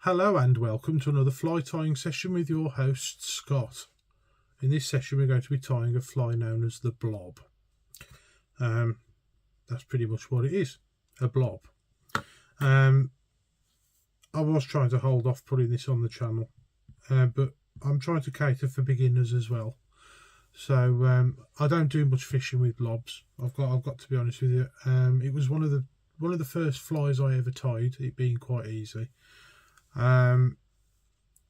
Hello and welcome to another fly tying session with your host Scott. In this session we're going to be tying a fly known as the Blob. That's pretty much what it is, a blob. I was trying to hold off putting this on the channel, but I'm trying to cater for beginners as well. So I don't do much fishing with blobs. I've got to be honest with you. It was one of the first flies I ever tied, it being quite easy. And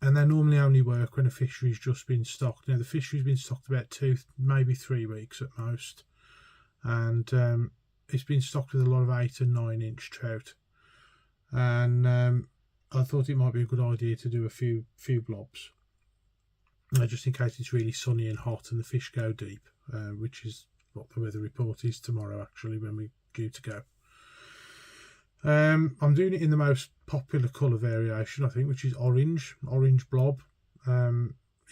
they normally only work when a fishery's just been stocked. Now the fishery's been stocked about 2, maybe 3 weeks at most, and it's been stocked with a lot of 8 and 9 inch trout. And I thought it might be a good idea to do a few blobs, just in case it's really sunny and hot and the fish go deep, which is what the weather report is tomorrow actually when we're due to go. I'm doing it in the most popular colour variation, I think, which is orange. Orange blob.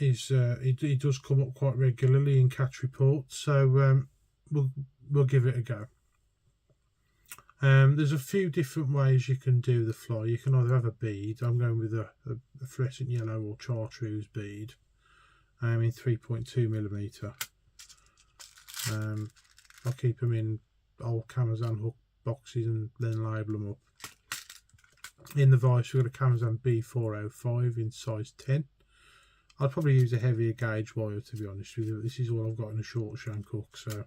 It does come up quite regularly in catch reports, so we'll give it a go. There's a few different ways you can do the fly. You can either have a bead. I'm going with a fluorescent yellow or chartreuse bead, in 3.2mm. I'll keep them in old Camazan hook boxes and then label them up. In the vise we've got a Camazan B405 in size 10. I'd probably use a heavier gauge wire, to be honest with you. This is all I've got in a short shank hook, so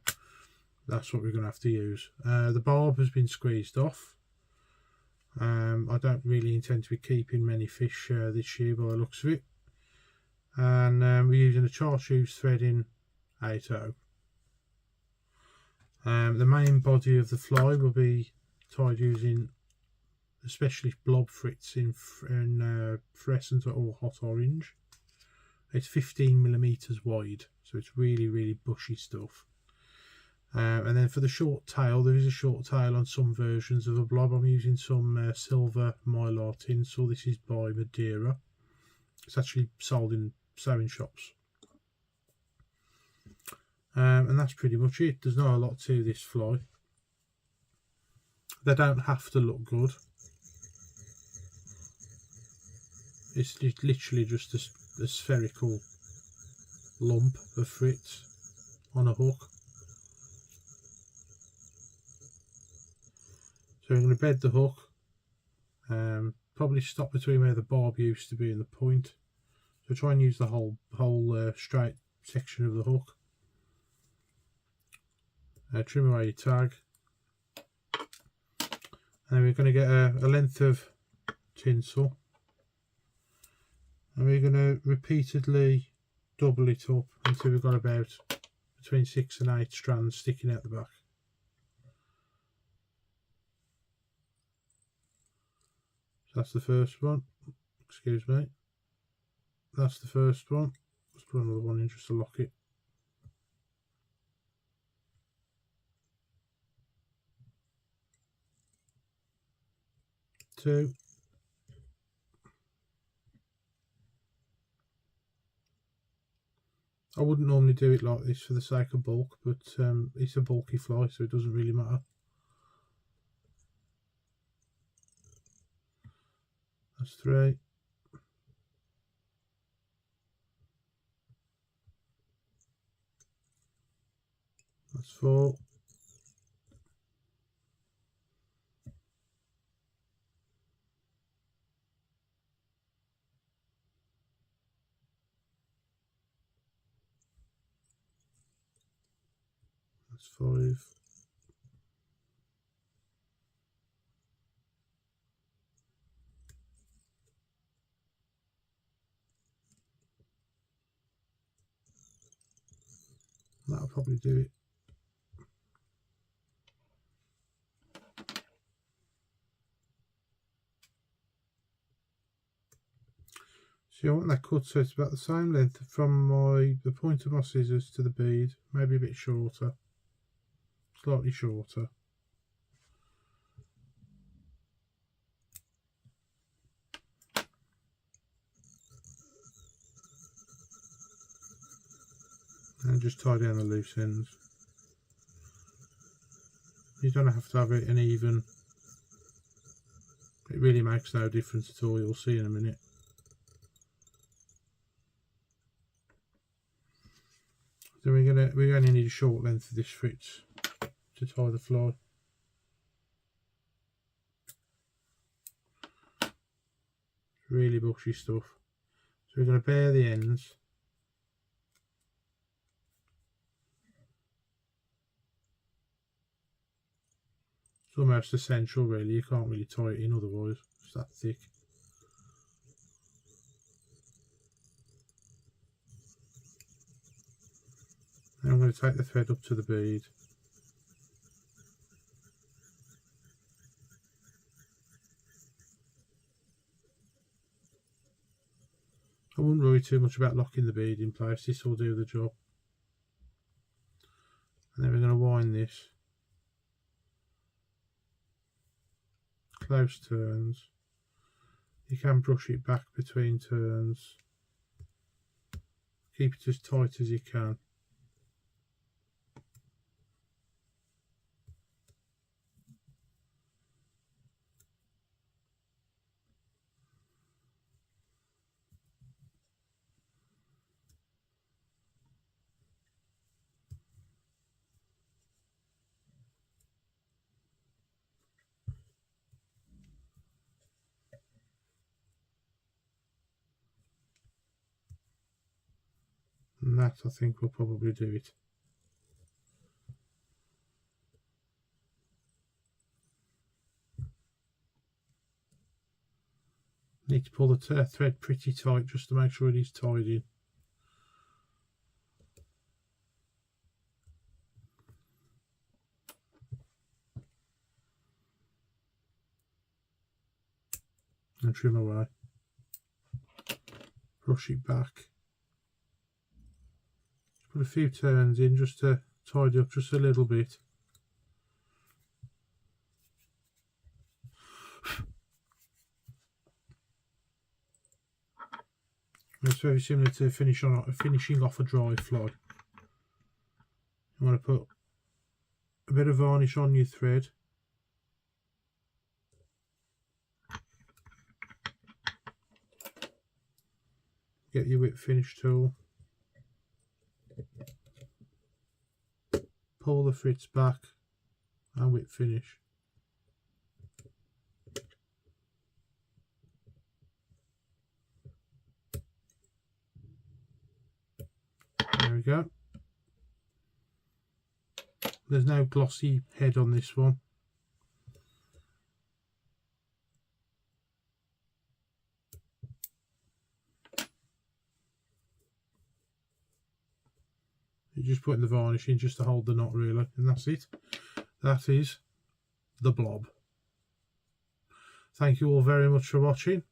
that's what we're going to have to use. The barb has been squeezed off. I don't really intend to be keeping many fish this year by the looks of it. And we're using a chartreuse thread in 8/0. The main body of the fly will be tied using the specialist Blob Fritz in fluorescent or hot orange. It's 15mm wide, so it's really bushy stuff. And then for the short tail, there is a short tail on some versions of the Blob. I'm using some silver mylar tinsel. This is by Madeira. It's actually sold in sewing shops. And that's pretty much it. There's not a lot to this fly. They don't have to look good. It's literally just a spherical lump of Fritz on a hook. So I'm going to bed the hook. Probably stop between where the barb used to be and the point. So try and use the whole straight section of the hook. Trim away your tag, and then we're going to get a length of tinsel, and we're going to repeatedly double it up until we've got about between 6 and 8 strands sticking out the back. So that's the first one. Excuse me. That's the first one. Let's put another one in just to lock it. Two. I wouldn't normally do it like this for the sake of bulk, but it's a bulky fly, so it doesn't really matter. That's 3. That's 4. That's 5. That'll probably do it. See, I want that cut so it's about the same length from the point of my scissors to the bead, maybe a bit shorter. Slightly shorter. And just tie down the loose ends. You don't have to have it an even. It really makes no difference at all, you'll see in a minute. So we only need a short length of this Fritz to tie the fly. Really bushy stuff. So we're going to bare the ends. It's almost essential really, you can't really tie it in otherwise, it's that thick. Now I'm going to take the thread up to the bead. I wouldn't worry too much about locking the bead in place, this will do the job. And then we're going to wind this. Close turns. You can brush it back between turns. Keep it as tight as you can. And that, I think, will probably do it. Need to pull the thread pretty tight just to make sure it is tied in. And trim away. Brush it back. Put a few turns in just to tidy up just a little bit. It's very similar to finishing off a dry fly. You want to put a bit of varnish on your thread. Get your whip finish tool. Pull the Fritz back and whip finish. There we go. There's no glossy head on this one. You're just putting the varnish in just to hold the knot really, and that's it. That is the Blob. Thank you all very much for watching.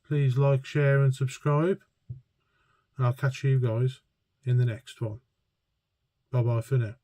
Please like, share and subscribe. And I'll catch you guys in the next one. Bye bye for now.